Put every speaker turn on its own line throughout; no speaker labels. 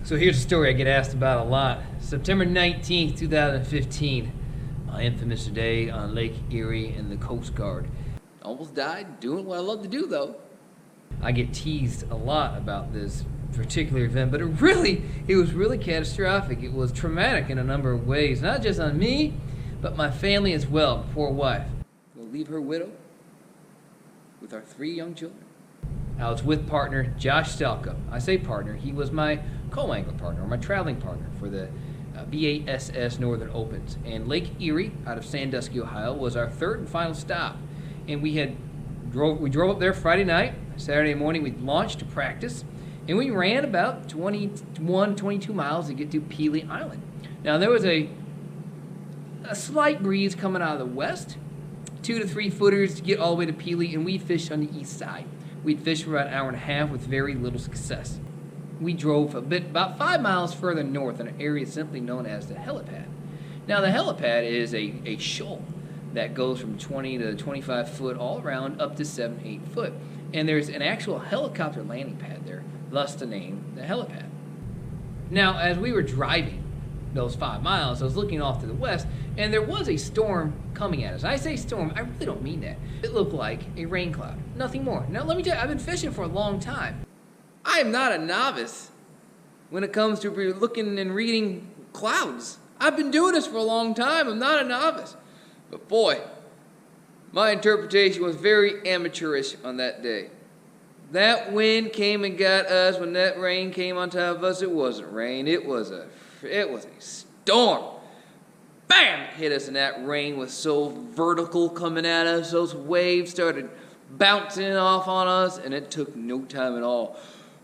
So here's a story I get asked about a lot. September 19th, 2015, my infamous day on Lake Erie in the Coast Guard. Almost died doing what I love to do, though. I get teased a lot about this particular event, but it was really catastrophic. It was traumatic in a number of ways, not just on me, but my family as well. Poor wife. We'll leave her widow with our 3 young children. I was with partner Josh Stelka. I say partner, he was my co-angler partner, or my traveling partner for the BASS Northern Opens. And Lake Erie, out of Sandusky, Ohio, was our 3rd and final stop. And we drove up there Friday night. Saturday morning we launched to practice, and we ran about 22 miles to get to Pelee Island. Now there was a slight breeze coming out of the west, 2 to 3 footers to get all the way to Pelee, and we fished on the east side. We'd fished for about an hour and a half with very little success. We drove about 5 miles further north in an area simply known as the helipad. Now the helipad is a shoal that goes from 20 to 25 foot all around up to 7, 8 foot. And there's an actual helicopter landing pad there, thus the name, the helipad. Now, as we were driving those 5 miles, I was looking off to the west, and there was a storm coming at us. I say storm, I really don't mean that. It looked like a rain cloud, nothing more. Now, let me tell you, I've been fishing for a long time. I am not a novice when it comes to looking and reading clouds. I've been doing this for a long time. I'm not a novice. But boy, my interpretation was very amateurish on that day. That wind came and got us. When that rain came on top of us, it wasn't rain. It was a storm. Bam! It hit us, and that rain was so vertical coming at us. Those waves started bouncing off on us, and it took no time at all.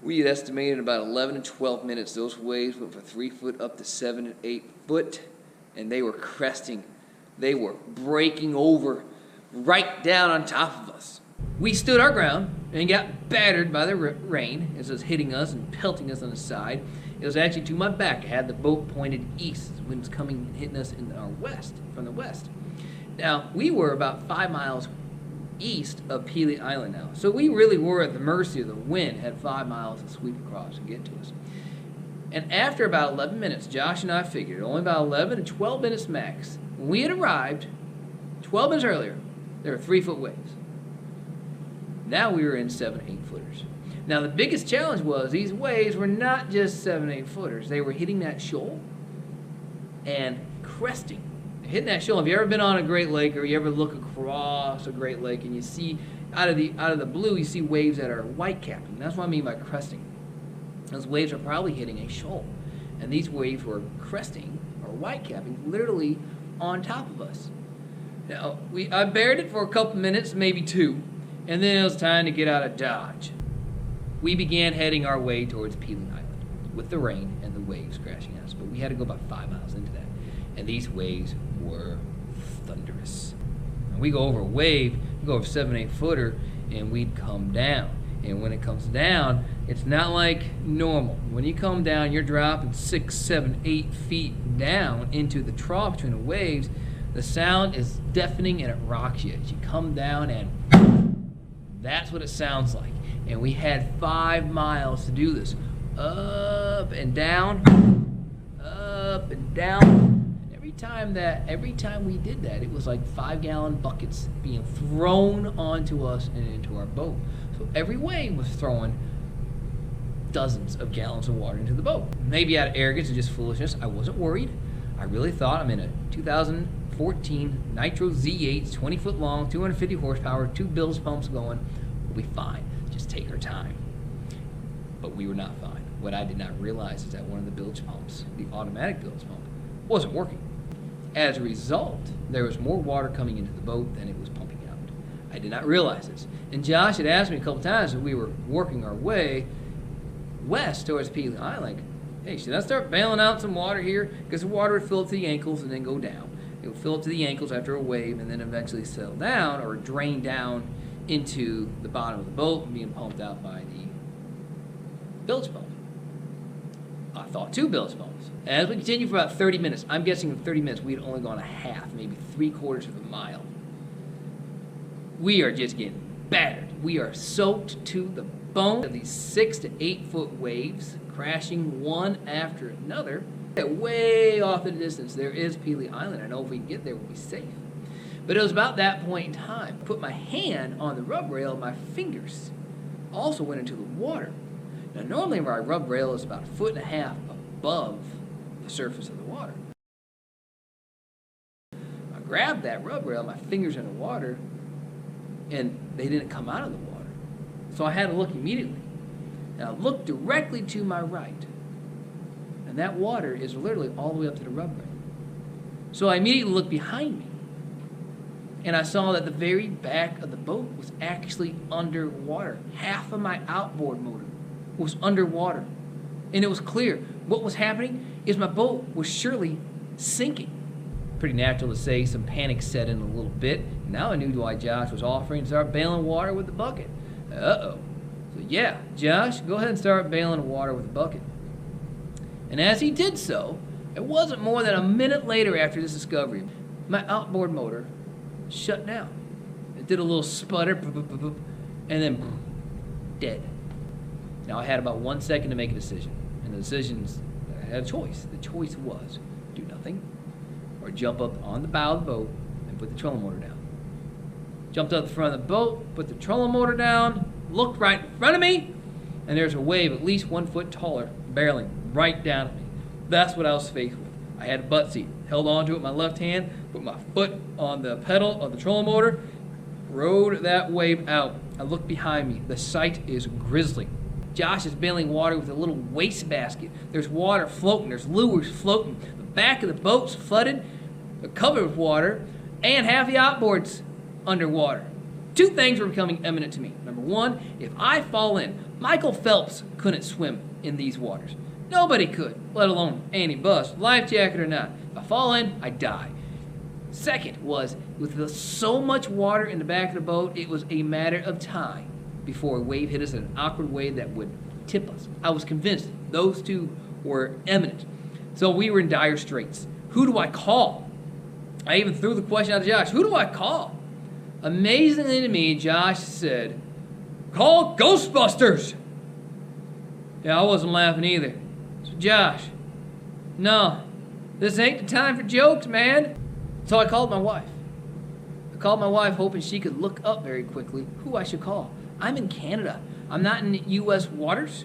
We had estimated about 11 to 12 minutes. Those waves went from 3 foot up to 7 and 8 foot, and they were cresting. They were breaking over right down on top of us. We stood our ground and got battered by the rain as it was hitting us and pelting us on the side. It was actually to my back. I had the boat pointed east when it was coming and hitting us in our west, from the west. Now, we were about 5 miles east of Pelee Island now. So we really were at the mercy of the wind, had 5 miles to sweep across and get to us. And after about 11 minutes, Josh and I figured, only about 11 to 12 minutes max, when we had arrived, 12 minutes earlier, there were 3 foot waves. Now we were in 7, 8 footers. Now the biggest challenge was these waves were not just 7, 8 footers. They were hitting that shoal and cresting. Hitting that shoal. Have you ever been on a Great Lake, or you ever look across a Great Lake and you see out of the blue you see waves that are white capping? That's what I mean by cresting. Those waves are probably hitting a shoal, and these waves were cresting or white capping literally on top of us. Now I bared it for a couple minutes, maybe 2, and then it was time to get out of Dodge. We began heading our way towards Pelee Island with the rain and the waves crashing at us, but we had to go about 5 miles into that, and these waves were thunderous. And we go over a wave, we go over 7, 8 footer, and we'd come down. And when it comes down, it's not like normal. When you come down, you're dropping 6, 7, 8 feet down into the trough between the waves. The sound is deafening and it rocks you as you come down, and that's what it sounds like. And we had 5 miles to do this. Up and down, up and down. Every time we did that, it was like 5-gallon buckets being thrown onto us and into our boat. So every wave was throwing dozens of gallons of water into the boat. Maybe out of arrogance and just foolishness, I wasn't worried. I really thought I'm in a 2014 Nitro Z8, 20 foot long, 250 horsepower, 2 bilge pumps going. We'll be fine. Just take our time. But we were not fine. What I did not realize is that one of the bilge pumps, the automatic bilge pump, wasn't working. As a result, there was more water coming into the boat than it was pumping out. I did not realize this. And Josh had asked me a couple times as we were working our way west towards Pelee Island, hey, should I start bailing out some water here? Because the water would fill up to the ankles and then go down. It would fill up to the ankles after a wave and then eventually settle down or drain down into the bottom of the boat and being pumped out by the bilge pump. I thought 2 bilge pumps. As we continued for about 30 minutes, I'm guessing in 30 minutes we had only gone a half, maybe 3/4 of a mile. We are just getting battered. We are soaked to the bone of these 6 to 8 foot waves crashing one after another. Way off in the distance, there is Pelee Island. I know if we can get there, we'll be safe. But it was about that point in time. I put my hand on the rub rail, my fingers also went into the water. Now, normally our rub rail is about 1.5 feet above the surface of the water. I grabbed that rub rail, my fingers in the water, and they didn't come out of the water. So I had to look immediately. And I looked directly to my right. And that water is literally all the way up to the rub rail. So I immediately looked behind me. And I saw that the very back of the boat was actually underwater. Half of my outboard motor was underwater. And it was clear. What was happening is my boat was surely sinking. Pretty natural to say some panic set in a little bit. Now I knew why Josh was offering to start bailing water with the bucket. Uh-oh. So yeah, Josh, go ahead and start bailing water with the bucket. And as he did so, it wasn't more than a minute later after this discovery, my outboard motor shut down. It did a little sputter, and then dead. Now I had about 1 second to make a decision. And the decisions, I had a choice. The choice was do nothing or jump up on the bow of the boat and put the trolling motor down. Jumped up the front of the boat, put the trolling motor down, looked right in front of me, and there's a wave at least 1 foot taller barreling right down at me. That's what I was faced with. I had a butt seat, held onto it with my left hand, put my foot on the pedal of the trolling motor, rode that wave out. I looked behind me. The sight is grisly. Josh is bailing water with a little waste basket. There's water floating. There's lures floating. The back of the boat's flooded, covered with water, and half the outboard's underwater. Two things were becoming imminent to me. Number one, if I fall in, Michael Phelps couldn't swim in these waters. Nobody could, let alone Annie Buss, life jacket or not. If I fall in, I die. Second was, with so much water in the back of the boat, it was a matter of time before a wave hit us in an awkward way that would tip us. I was convinced those two were imminent. So we were in dire straits. Who do I call? I even threw the question out to Josh. Who do I call? Amazingly to me, Josh said, call Ghostbusters. Yeah, I wasn't laughing either. So Josh, no, this ain't the time for jokes, man. So I called my wife. I called my wife hoping she could look up very quickly who I should call. I'm in Canada. I'm not in U.S. waters.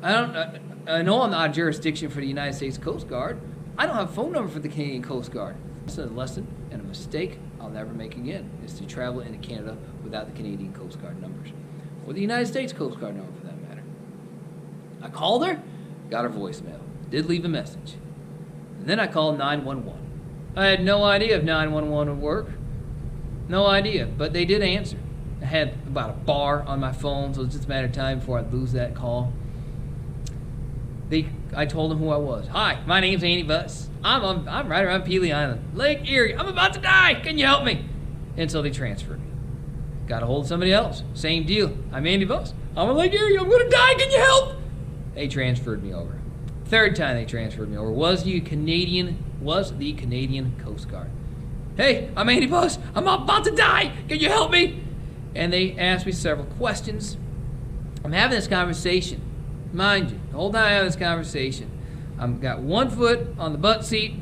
I know I'm not a jurisdiction for the United States Coast Guard. I don't have a phone number for the Canadian Coast Guard. It's a lesson and a mistake I'll never make again, is to travel into Canada without the Canadian Coast Guard numbers, or the United States Coast Guard number for that matter. I called her, got her voicemail, did leave a message. And then I called 911. I had no idea if 911 would work. No idea, but they did answer. I had about a bar on my phone, so it's just a matter of time before I'd lose that call. I told them who I was. Hi, my name's Annie Buss. I'm right around Pelee Island, Lake Erie. I'm about to die. Can you help me? And so they transferred me. Got a hold of somebody else. Same deal. I'm Andy Buss. I'm in Lake Erie. I'm going to die. Can you help? They transferred me over. Third time they transferred me over was the Canadian Coast Guard. Hey, I'm Andy Buss. I'm about to die. Can you help me? And they asked me several questions. I'm having this conversation. Mind you, the whole time I'm having this conversation, I've got 1 foot on the butt seat.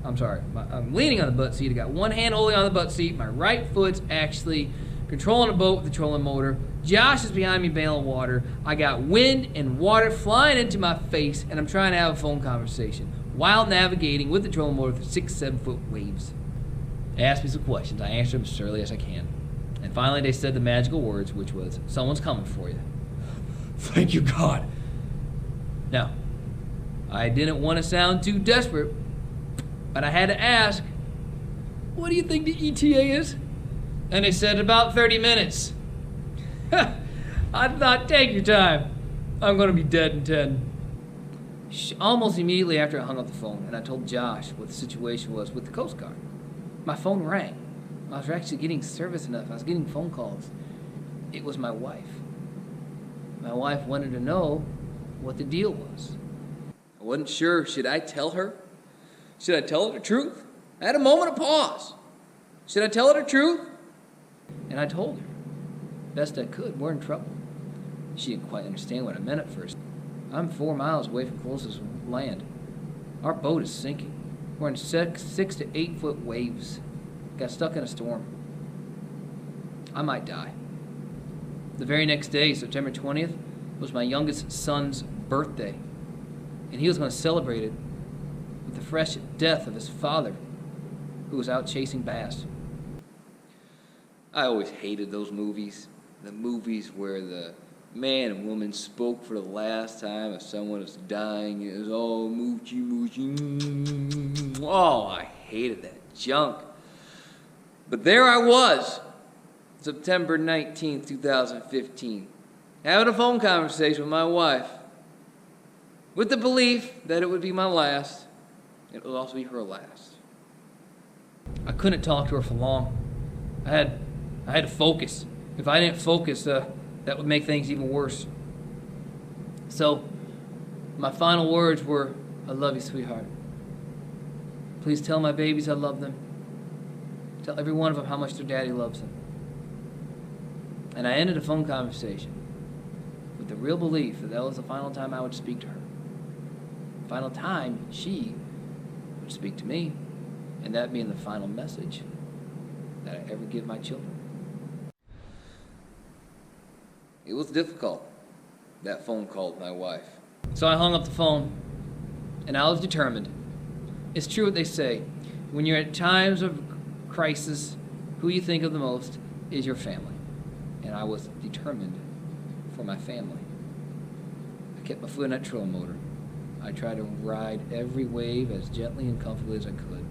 I'm leaning on the butt seat. I got one hand holding on the butt seat. My right foot's actually controlling the boat with the trolling motor. Josh is behind me bailing water. I got wind and water flying into my face, and I'm trying to have a phone conversation while navigating with the trolling motor through 6-7 foot waves. They asked me some questions. I answered them as surely as I can. And finally they said the magical words, which was, someone's coming for you. Thank you, God. Now, I didn't want to sound too desperate, but I had to ask, what do you think the ETA is? And they said about 30 minutes. I thought, take your time. I'm going to be dead in 10. Almost immediately after I hung up the phone, and I told Josh what the situation was with the Coast Guard, my phone rang. I was actually getting service enough. I was getting phone calls. It was my wife. My wife wanted to know what the deal was. I wasn't sure. Should I tell her? Should I tell her the truth? I had a moment of pause. Should I tell her the truth? And I told her. Best I could. We're in trouble. She didn't quite understand what I meant at first. I'm 4 miles away from closest land. Our boat is sinking. We're in 6 to 8 foot waves. Got stuck in a storm. I might die. The very next day, September 20th, was my youngest son's birthday, and he was going to celebrate it with the fresh death of his father, who was out chasing bass. I always hated those movies. The movies where the man and woman spoke for the last time if someone was dying. It was all moochie, moochie. Oh, I hated that junk. But there I was, September 19th, 2015, having a phone conversation with my wife with the belief that it would be my last. It would also be her last. I couldn't talk to her for long. I had to focus. If I didn't focus, that would make things even worse. So, my final words were, I love you, sweetheart. Please tell my babies I love them. Tell every one of them how much their daddy loves them. And I ended a phone conversation with the real belief that that was the final time I would speak to her. The final time she would speak to me, and that being the final message that I ever give my children. It was difficult, that phone call with my wife. So I hung up the phone, and I was determined. It's true what they say. When you're at times of crisis, who you think of the most is your family. And I was determined for my family. I kept my foot in that trolling motor. I tried to ride every wave as gently and comfortably as I could.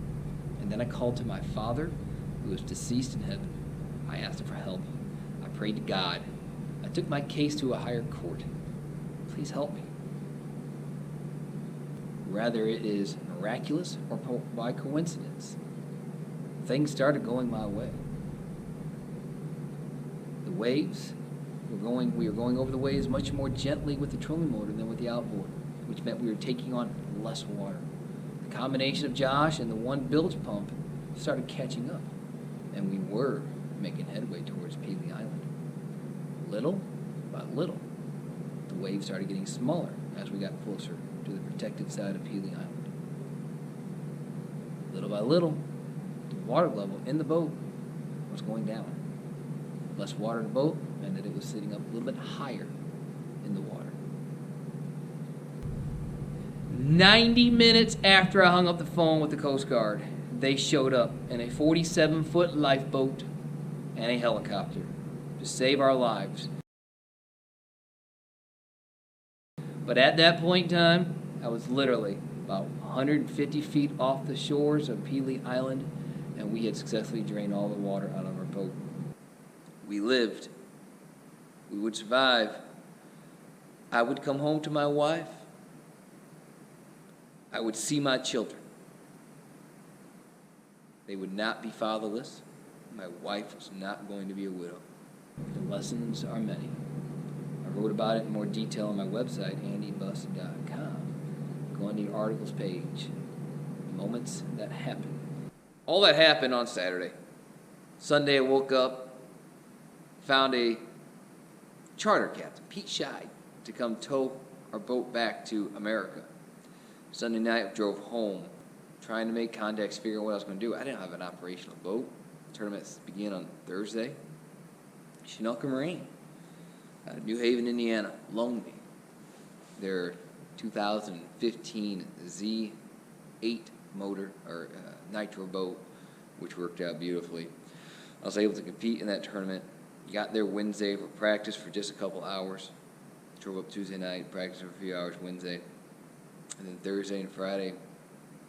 And then I called to my father, who was deceased in heaven. I asked him for help. I prayed to God. I took my case to a higher court. Please help me. Whether it is miraculous or by coincidence, things started going my way. The waves, we were going over the waves much more gently with the trolling motor than with the outboard, which meant we were taking on less water. The combination of Josh and the one bilge pump started catching up, and we were making headway towards Pelee Island. Little by little, the waves started getting smaller as we got closer to the protected side of Pelee Island. Little by little, the water level in the boat was going down. Less water in the boat meant that it was sitting up a little bit higher in the water. 90 minutes after I hung up the phone with the Coast Guard, they showed up in a 47-foot lifeboat and a helicopter to save our lives. But at that point in time, I was literally about 150 feet off the shores of Pelee Island, and we had successfully drained all the water out of our boat. We lived. We would survive. I would come home to my wife. I would see my children. They would not be fatherless. My wife was not going to be a widow. The lessons are many. I wrote about it in more detail on my website, andybus.com. Go on the articles page. Moments that happened. All that happened on Saturday. Sunday I woke up, found a charter captain, Pete Scheid, to come tow our boat back to America. Sunday night I drove home, trying to make contacts, figure out what I was going to do. I didn't have an operational boat. Tournaments began on Thursday. Sandusky Marine out of New Haven, Indiana, loaned me their 2015 Z8 motor or nitro boat, which worked out beautifully. I was able to compete in that tournament. Got there Wednesday for practice for just a couple hours. Drove up Tuesday night, practiced for a few hours Wednesday. And then Thursday and Friday,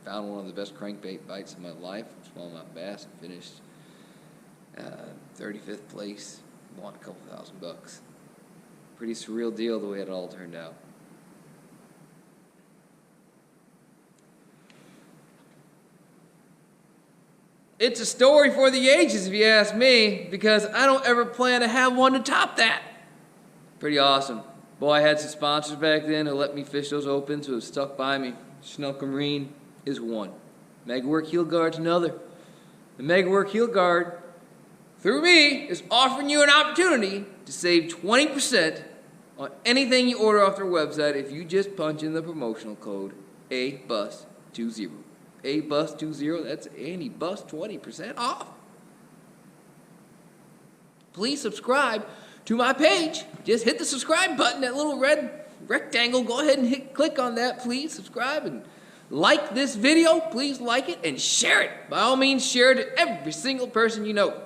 found one of the best crankbait bites of my life, smallmouth bass, and finished 35th place. Won a couple $1,000. Pretty surreal deal the way it all turned out. It's a story for the ages, if you ask me, because I don't ever plan to have one to top that. Pretty awesome. Boy, I had some sponsors back then who let me fish those opens who have stuck by me. Sandusky Marine is one. Megawork Heel Guard's another. The Megawork Heel Guard, through me, is offering you an opportunity to save 20% on anything you order off their website if you just punch in the promotional code ABUS20. ABUS20, that's Andy Bus 20% off. Please subscribe to my page. Just hit the subscribe button, that little red rectangle. Go ahead and click on that, please. Subscribe and like this video. Please like it and share it. By all means, share it to every single person you know.